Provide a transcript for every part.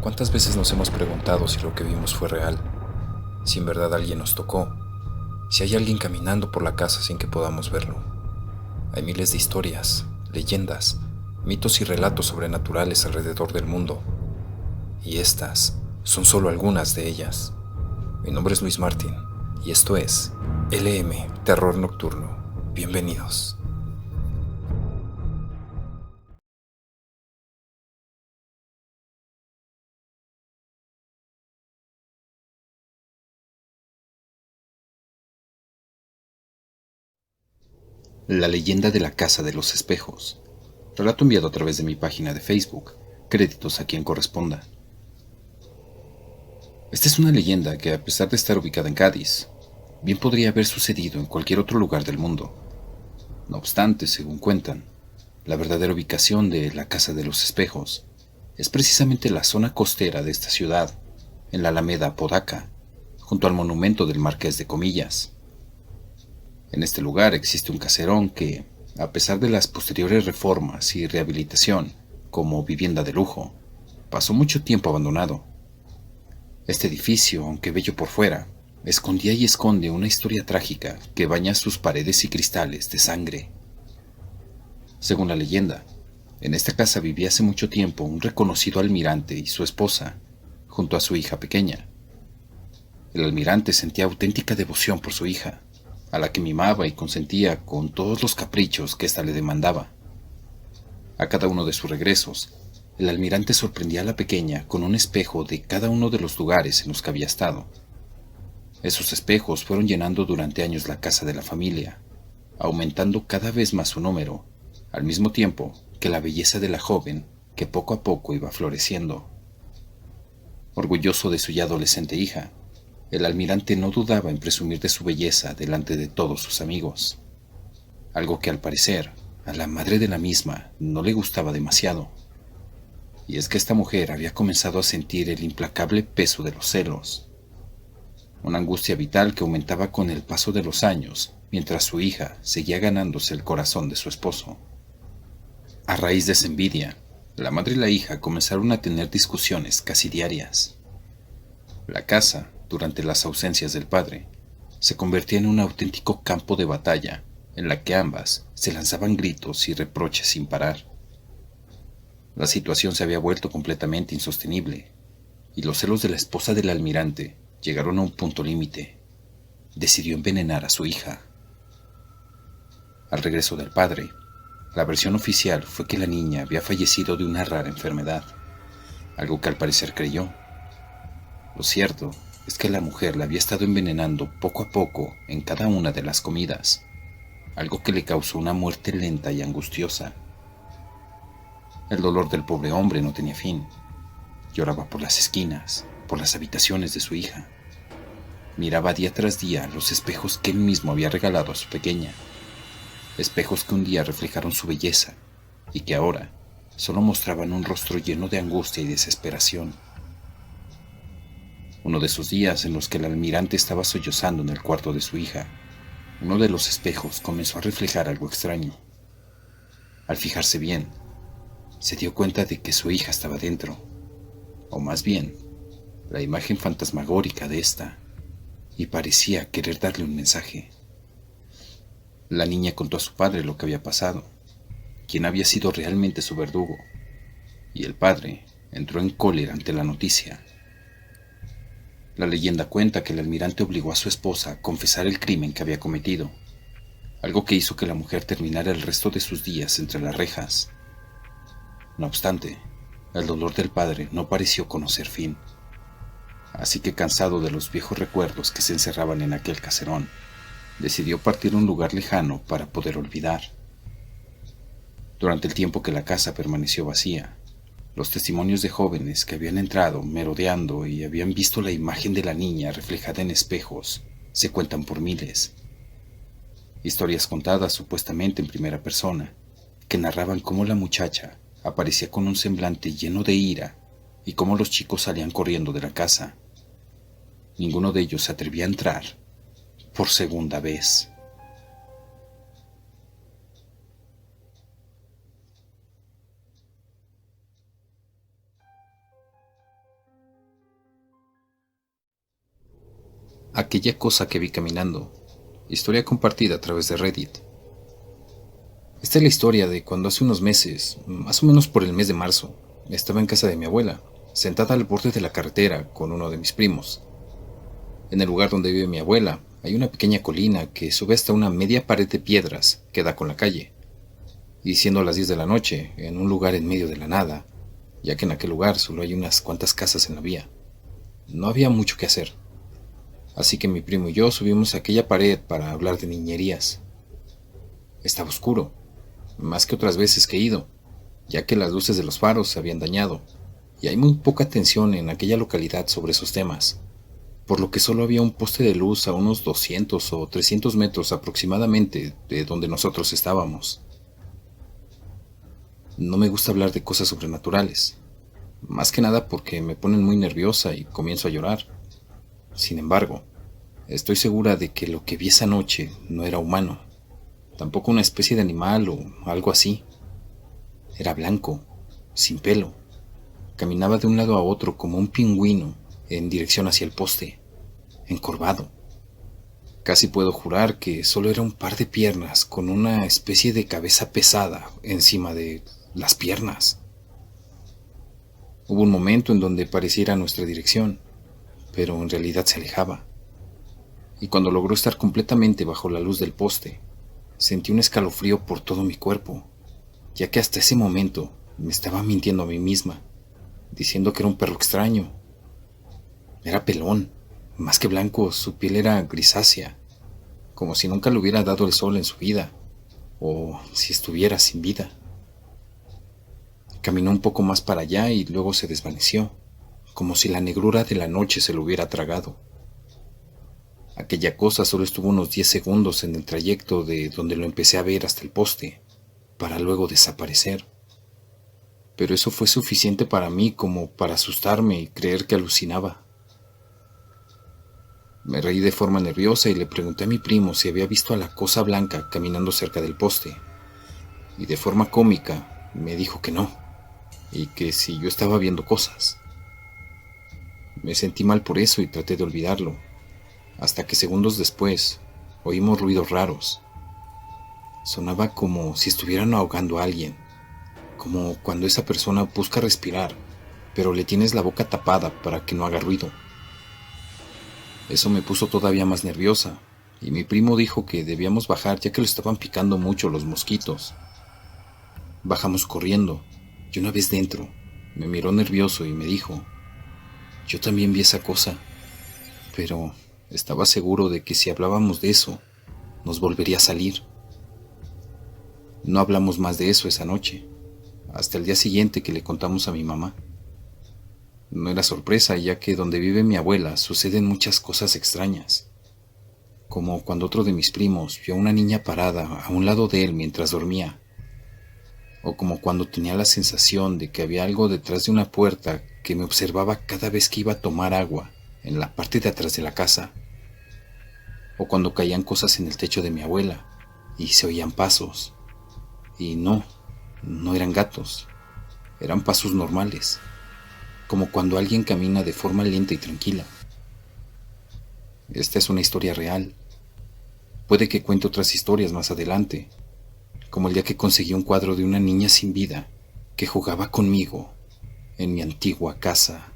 ¿Cuántas veces nos hemos preguntado si lo que vimos fue real? Si en verdad alguien nos tocó, si hay alguien caminando por la casa sin que podamos verlo. Hay miles de historias, leyendas, mitos y relatos sobrenaturales alrededor del mundo, y estas son solo algunas de ellas. Mi nombre es Luis Martín, y esto es LM Terror Nocturno. Bienvenidos. La leyenda de la Casa de los Espejos. Relato enviado a través de mi página de Facebook. Créditos a quien corresponda. Esta es una leyenda que, a pesar de estar ubicada en Cádiz, bien podría haber sucedido en cualquier otro lugar del mundo. No obstante, según cuentan, la verdadera ubicación de la Casa de los Espejos es precisamente la zona costera de esta ciudad, en la Alameda Apodaca, junto al monumento del Marqués de Comillas. En este lugar existe un caserón que, a pesar de las posteriores reformas y rehabilitación como vivienda de lujo, pasó mucho tiempo abandonado. Este edificio, aunque bello por fuera, escondía y esconde una historia trágica que baña sus paredes y cristales de sangre. Según la leyenda, en esta casa vivía hace mucho tiempo un reconocido almirante y su esposa, junto a su hija pequeña. El almirante sentía auténtica devoción por su hija, a la que mimaba y consentía con todos los caprichos que ésta le demandaba. A cada uno de sus regresos, el almirante sorprendía a la pequeña con un espejo de cada uno de los lugares en los que había estado. Esos espejos fueron llenando durante años la casa de la familia, aumentando cada vez más su número, al mismo tiempo que la belleza de la joven que poco a poco iba floreciendo. Orgulloso de su ya adolescente hija, el almirante no dudaba en presumir de su belleza delante de todos sus amigos, algo que al parecer a la madre de la misma no le gustaba demasiado. Y es que esta mujer había comenzado a sentir el implacable peso de los celos, una angustia vital que aumentaba con el paso de los años, mientras su hija seguía ganándose el corazón de su esposo. A raíz de esa envidia, la madre y la hija comenzaron a tener discusiones casi diarias. La casa, durante las ausencias del padre, se convertía en un auténtico campo de batalla, en la que ambas se lanzaban gritos y reproches sin parar. La situación se había vuelto completamente insostenible, y los celos de la esposa del almirante llegaron a un punto límite. Decidió envenenar a su hija. Al regreso del padre, la versión oficial fue que la niña había fallecido de una rara enfermedad, algo que al parecer creyó. Lo cierto es que la mujer la había estado envenenando poco a poco en cada una de las comidas, algo que le causó una muerte lenta y angustiosa. El dolor del pobre hombre no tenía fin. Lloraba por las esquinas, por las habitaciones de su hija. Miraba día tras día los espejos que él mismo había regalado a su pequeña. Espejos que un día reflejaron su belleza y que ahora solo mostraban un rostro lleno de angustia y desesperación. Uno de esos días en los que el almirante estaba sollozando en el cuarto de su hija, uno de los espejos comenzó a reflejar algo extraño. Al fijarse bien, se dio cuenta de que su hija estaba dentro, o más bien, la imagen fantasmagórica de esta, y parecía querer darle un mensaje. La niña contó a su padre lo que había pasado, quién había sido realmente su verdugo, y el padre entró en cólera ante la noticia. La leyenda cuenta que el almirante obligó a su esposa a confesar el crimen que había cometido, algo que hizo que la mujer terminara el resto de sus días entre las rejas. No obstante, el dolor del padre no pareció conocer fin, así que, cansado de los viejos recuerdos que se encerraban en aquel caserón, decidió partir a un lugar lejano para poder olvidar. Durante el tiempo que la casa permaneció vacía, los testimonios de jóvenes que habían entrado merodeando y habían visto la imagen de la niña reflejada en espejos se cuentan por miles. Historias contadas supuestamente en primera persona, que narraban cómo la muchacha aparecía con un semblante lleno de ira y cómo los chicos salían corriendo de la casa. Ninguno de ellos se atrevía a entrar por segunda vez. Aquella cosa que vi caminando. Historia compartida a través de Reddit. Esta es la historia de cuando hace unos meses, más o menos por el mes de marzo, estaba en casa de mi abuela, sentada al borde de la carretera con uno de mis primos. En el lugar donde vive mi abuela hay una pequeña colina que sube hasta una media pared de piedras que da con la calle. Y siendo las 10 de la noche, en un lugar en medio de la nada, ya que en aquel lugar solo hay unas cuantas casas en la vía, no había mucho que hacer. Así que mi primo y yo subimos a aquella pared para hablar de niñerías. Estaba oscuro, más que otras veces que he ido, ya que las luces de los faros se habían dañado, y hay muy poca atención en aquella localidad sobre esos temas, por lo que solo había un poste de luz a unos 200 o 300 metros aproximadamente de donde nosotros estábamos. No me gusta hablar de cosas sobrenaturales, más que nada porque me ponen muy nerviosa y comienzo a llorar. Sin embargo, estoy segura de que lo que vi esa noche no era humano, tampoco una especie de animal o algo así. Era blanco, sin pelo. Caminaba de un lado a otro como un pingüino en dirección hacia el poste, encorvado. Casi puedo jurar que solo era un par de piernas con una especie de cabeza pesada encima de las piernas. Hubo un momento en donde pareciera nuestra dirección, pero en realidad se alejaba. Y cuando logró estar completamente bajo la luz del poste, sentí un escalofrío por todo mi cuerpo, ya que hasta ese momento me estaba mintiendo a mí misma, diciendo que era un perro extraño. Era pelón, más que blanco, su piel era grisácea, como si nunca le hubiera dado el sol en su vida, o si estuviera sin vida. Caminó un poco más para allá y luego se desvaneció, como si la negrura de la noche se lo hubiera tragado. Aquella cosa solo estuvo unos 10 segundos en el trayecto de donde lo empecé a ver hasta el poste, para luego desaparecer. Pero eso fue suficiente para mí como para asustarme y creer que alucinaba. Me reí de forma nerviosa y le pregunté a mi primo si había visto a la cosa blanca caminando cerca del poste. Y de forma cómica me dijo que no, y que si yo estaba viendo cosas. Me sentí mal por eso y traté de olvidarlo, hasta que segundos después oímos ruidos raros. Sonaba como si estuvieran ahogando a alguien, como cuando esa persona busca respirar, pero le tienes la boca tapada para que no haga ruido. Eso me puso todavía más nerviosa, y mi primo dijo que debíamos bajar ya que lo estaban picando mucho los mosquitos. Bajamos corriendo, y una vez dentro, me miró nervioso y me dijo: yo también vi esa cosa, pero estaba seguro de que si hablábamos de eso, nos volvería a salir. No hablamos más de eso esa noche, hasta el día siguiente que le contamos a mi mamá. No era sorpresa, ya que donde vive mi abuela suceden muchas cosas extrañas, como cuando otro de mis primos vio a una niña parada a un lado de él mientras dormía, o como cuando tenía la sensación de que había algo detrás de una puerta que me observaba cada vez que iba a tomar agua en la parte de atrás de la casa, o cuando caían cosas en el techo de mi abuela y se oían pasos, y no eran gatos, eran pasos normales, como cuando alguien camina de forma lenta y tranquila. Esta es una historia real. Puede que cuente otras historias más adelante, como el día que conseguí un cuadro de una niña sin vida que jugaba conmigo en mi antigua casa.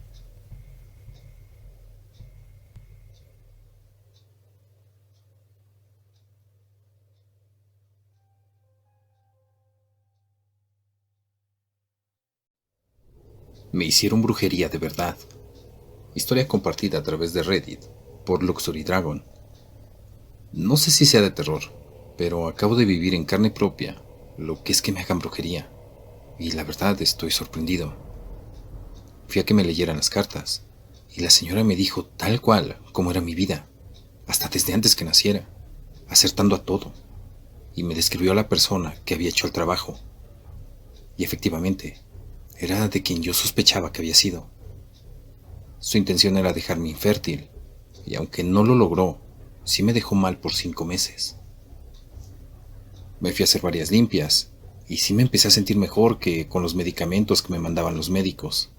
Me hicieron brujería de verdad. Historia compartida a través de Reddit por Luxury Dragon. No sé si sea de terror, pero acabo de vivir en carne propia lo que es que me hagan brujería, y la verdad estoy sorprendido. Fui a que me leyeran las cartas, y la señora me dijo tal cual como era mi vida, hasta desde antes que naciera, acertando a todo, y me describió a la persona que había hecho el trabajo. Y efectivamente, era de quien yo sospechaba que había sido. Su intención era dejarme infértil, y aunque no lo logró, sí me dejó mal por 5 meses. Me fui a hacer varias limpias, y sí me empecé a sentir mejor que con los medicamentos que me mandaban los médicos.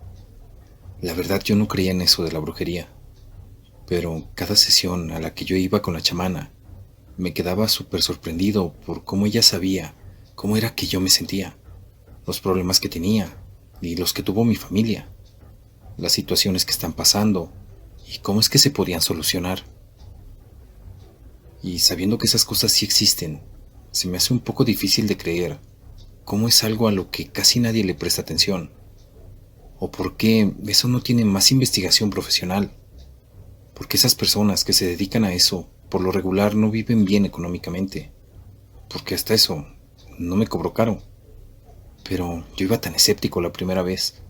La verdad yo no creía en eso de la brujería, pero cada sesión a la que yo iba con la chamana, me quedaba súper sorprendido por cómo ella sabía cómo era que yo me sentía, los problemas que tenía y los que tuvo mi familia, las situaciones que están pasando y cómo es que se podían solucionar. Y sabiendo que esas cosas sí existen, se me hace un poco difícil de creer cómo es algo a lo que casi nadie le presta atención, o por qué eso no tiene más investigación profesional, porque esas personas que se dedican a eso por lo regular no viven bien económicamente, porque hasta eso no me cobró caro. Pero yo iba tan escéptico la primera vez,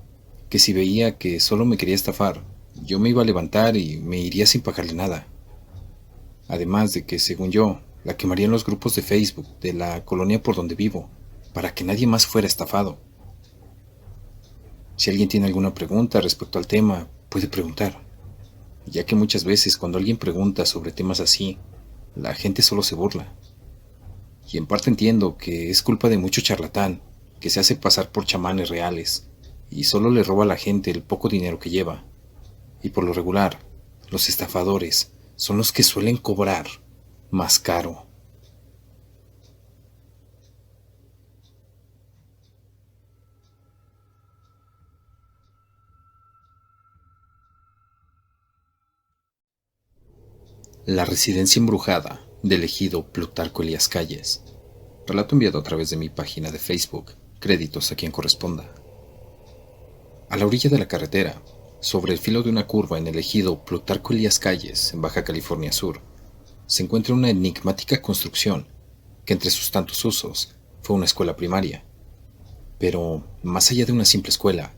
que si veía que solo me quería estafar, yo me iba a levantar y me iría sin pagarle nada. Además de que, según yo, la quemaría en los grupos de Facebook de la colonia por donde vivo, para que nadie más fuera estafado. Si alguien tiene alguna pregunta respecto al tema, puede preguntar, ya que muchas veces cuando alguien pregunta sobre temas así, la gente solo se burla. Y en parte entiendo que es culpa de mucho charlatán que se hace pasar por chamanes reales y solo le roba a la gente el poco dinero que lleva. Y por lo regular, los estafadores son los que suelen cobrar más caro. La residencia embrujada del ejido Plutarco Elías Calles. Relato enviado a través de mi página de Facebook. Créditos a quien corresponda. A la orilla de la carretera, sobre el filo de una curva en el ejido Plutarco Elías Calles, en Baja California Sur, se encuentra una enigmática construcción que entre sus tantos usos fue una escuela primaria. Pero, más allá de una simple escuela,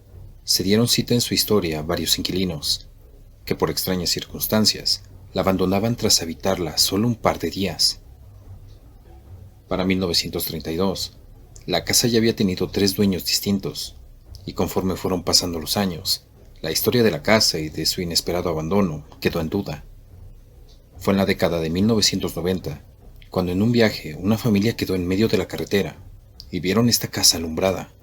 se dieron cita en su historia varios inquilinos, que por extrañas circunstancias la abandonaban tras habitarla solo un par de días. Para 1932, la casa ya había tenido 3 dueños distintos, y conforme fueron pasando los años, la historia de la casa y de su inesperado abandono quedó en duda. Fue en la década de 1990, cuando en un viaje una familia quedó en medio de la carretera y vieron esta casa alumbrada.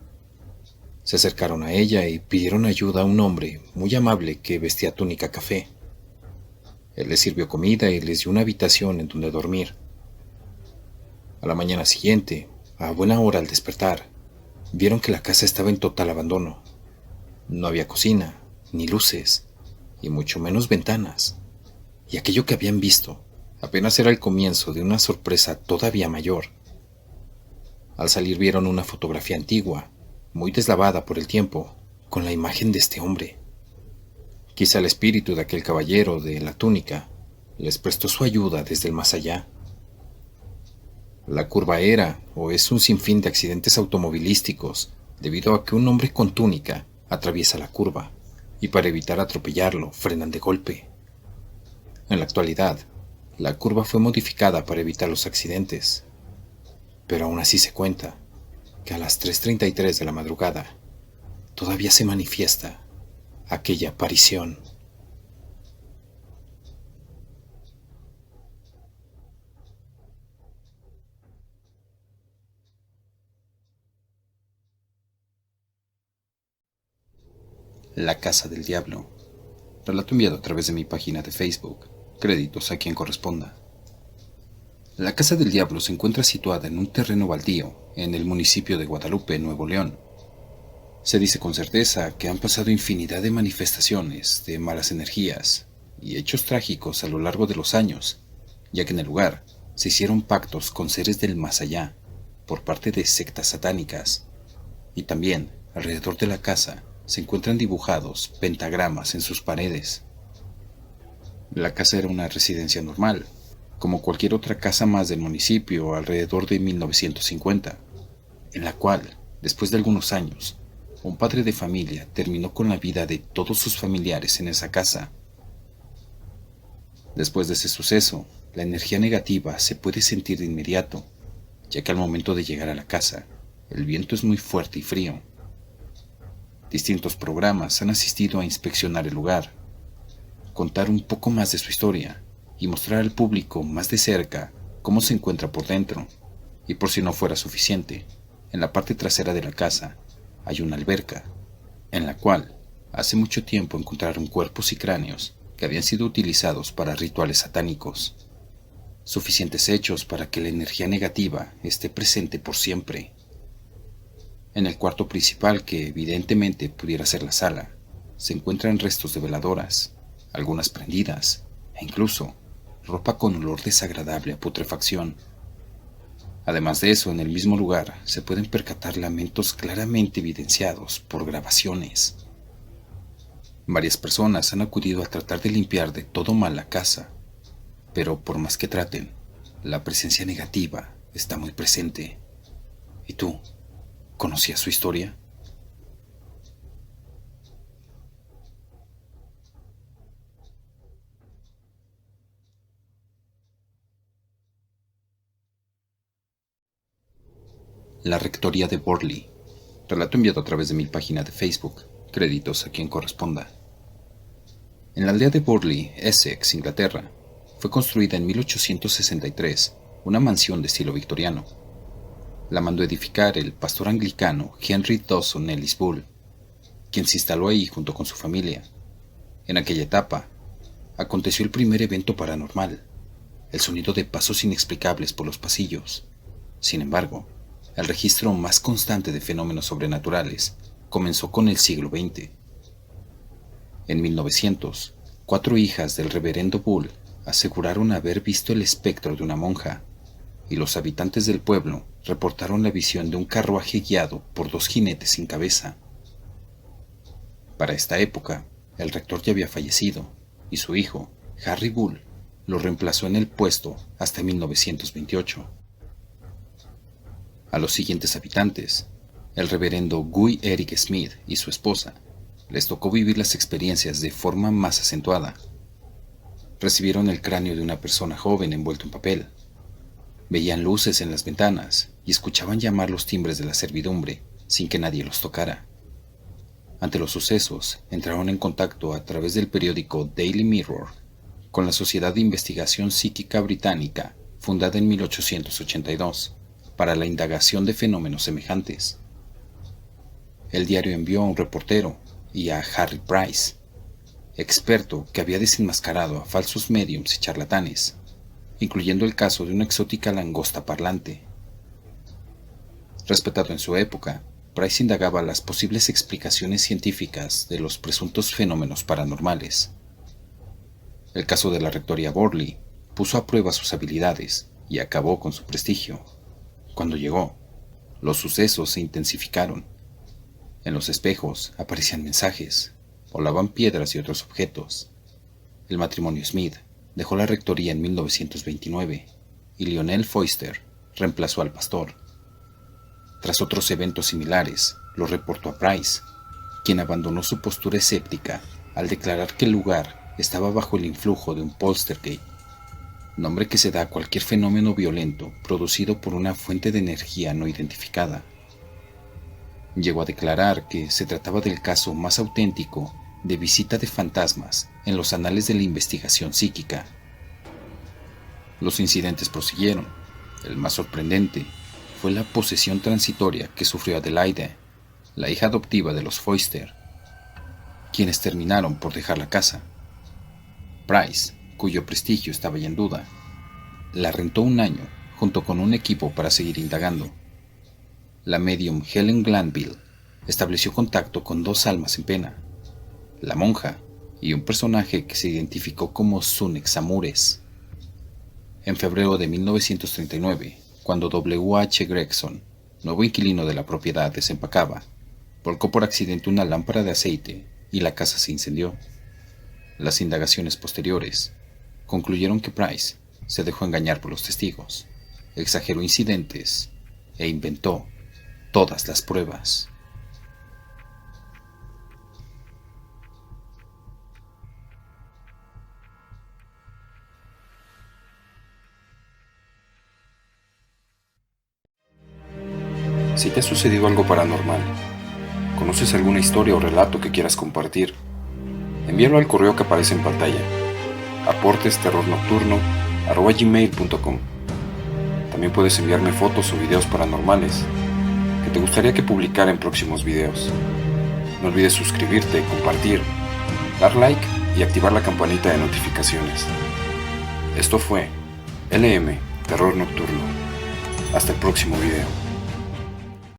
Se acercaron a ella y pidieron ayuda a un hombre muy amable que vestía túnica café. Él les sirvió comida y les dio una habitación en donde dormir. A la mañana siguiente, a buena hora al despertar, vieron que la casa estaba en total abandono. No había cocina, ni luces, y mucho menos ventanas. Y aquello que habían visto apenas era el comienzo de una sorpresa todavía mayor. Al salir vieron una fotografía antigua, muy deslavada por el tiempo, con la imagen de este hombre. Quizá el espíritu de aquel caballero de la túnica les prestó su ayuda desde el más allá. La curva era o es un sinfín de accidentes automovilísticos debido a que un hombre con túnica atraviesa la curva y para evitar atropellarlo frenan de golpe. En la actualidad, la curva fue modificada para evitar los accidentes, pero aún así se cuenta que a las 3:33 de la madrugada todavía se manifiesta aquella aparición. La Casa del Diablo. Relato enviado a través de mi página de Facebook. Créditos a quien corresponda. La Casa del Diablo se encuentra situada en un terreno baldío en el municipio de Guadalupe, Nuevo León. Se dice con certeza que han pasado infinidad de manifestaciones de malas energías y hechos trágicos a lo largo de los años, ya que en el lugar se hicieron pactos con seres del más allá por parte de sectas satánicas, y también alrededor de la casa se encuentran dibujados pentagramas en sus paredes. La casa era una residencia normal, como cualquier otra casa más del municipio alrededor de 1950, en la cual, después de algunos años, un padre de familia terminó con la vida de todos sus familiares en esa casa. Después de ese suceso, la energía negativa se puede sentir de inmediato, ya que al momento de llegar a la casa, el viento es muy fuerte y frío. Distintos programas han asistido a inspeccionar el lugar, contar un poco más de su historia y mostrar al público más de cerca cómo se encuentra por dentro. Y por si no fuera suficiente, en la parte trasera de la casa hay una alberca, en la cual hace mucho tiempo encontraron cuerpos y cráneos que habían sido utilizados para rituales satánicos, suficientes hechos para que la energía negativa esté presente por siempre. En el cuarto principal, que evidentemente pudiera ser la sala, se encuentran restos de veladoras, algunas prendidas, e incluso ropa con olor desagradable a putrefacción. Además de eso, en el mismo lugar se pueden percatar lamentos claramente evidenciados por grabaciones. Varias personas han acudido a tratar de limpiar de todo mal la casa, pero por más que traten, la presencia negativa está muy presente. ¿Y tú, conocías su historia? La Rectoría de Borley. Relato enviado a través de mi página de Facebook. Créditos a quien corresponda. En la aldea de Borley, Essex, Inglaterra, fue construida en 1863 una mansión de estilo victoriano. La mandó edificar el pastor anglicano Henry Dawson Ellis Bull, quien se instaló ahí junto con su familia. En aquella etapa, aconteció el primer evento paranormal, el sonido de pasos inexplicables por los pasillos. Sin embargo, el registro más constante de fenómenos sobrenaturales comenzó con el siglo XX. En 1900, 4 hijas del reverendo Bull aseguraron haber visto el espectro de una monja, y los habitantes del pueblo reportaron la visión de un carruaje guiado por 2 jinetes sin cabeza. Para esta época, el rector ya había fallecido, y su hijo, Harry Bull, lo reemplazó en el puesto hasta 1928. A los siguientes habitantes, el reverendo Guy Eric Smith y su esposa, les tocó vivir las experiencias de forma más acentuada. Recibieron el cráneo de una persona joven envuelto en papel. Veían luces en las ventanas y escuchaban llamar los timbres de la servidumbre sin que nadie los tocara. Ante los sucesos, entraron en contacto a través del periódico Daily Mirror con la Sociedad de Investigación Psíquica Británica, fundada en 1882, para la indagación de fenómenos semejantes. El diario envió a un reportero y a Harry Price, experto que había desenmascarado a falsos médiums y charlatanes, incluyendo el caso de una exótica langosta parlante. Respetado en su época, Price indagaba las posibles explicaciones científicas de los presuntos fenómenos paranormales. El caso de la Rectoría Borley puso a prueba sus habilidades y acabó con su prestigio. Cuando llegó, los sucesos se intensificaron. En los espejos aparecían mensajes, volaban piedras y otros objetos. El matrimonio Smith dejó la rectoría en 1929 y Lionel Foyster reemplazó al pastor. Tras otros eventos similares, lo reportó a Price, quien abandonó su postura escéptica al declarar que el lugar estaba bajo el influjo de un poltergeist, nombre que se da a cualquier fenómeno violento producido por una fuente de energía no identificada. Llegó a declarar que se trataba del caso más auténtico de visita de fantasmas en los anales de la investigación psíquica. Los incidentes prosiguieron. El más sorprendente fue la posesión transitoria que sufrió Adelaide, la hija adoptiva de los Foyster, quienes terminaron por dejar la casa. Price, cuyo prestigio estaba ya en duda, la rentó un año junto con un equipo para seguir indagando. La medium Helen Glanville estableció contacto con 2 almas en pena, la monja y un personaje que se identificó como Sunex Amures. En febrero de 1939, cuando W. H. Gregson, nuevo inquilino de la propiedad, desempacaba, volcó por accidente una lámpara de aceite y la casa se incendió. Las indagaciones posteriores concluyeron que Price se dejó engañar por los testigos, exageró incidentes e inventó todas las pruebas. Si te ha sucedido algo paranormal, conoces alguna historia o relato que quieras compartir, envíalo al correo que aparece en pantalla, aportesterrornocturno@gmail.com. También puedes enviarme fotos o videos paranormales que te gustaría que publicara en próximos videos. No olvides suscribirte, compartir, dar like y activar la campanita de notificaciones. Esto fue LM Terror Nocturno. Hasta el próximo video.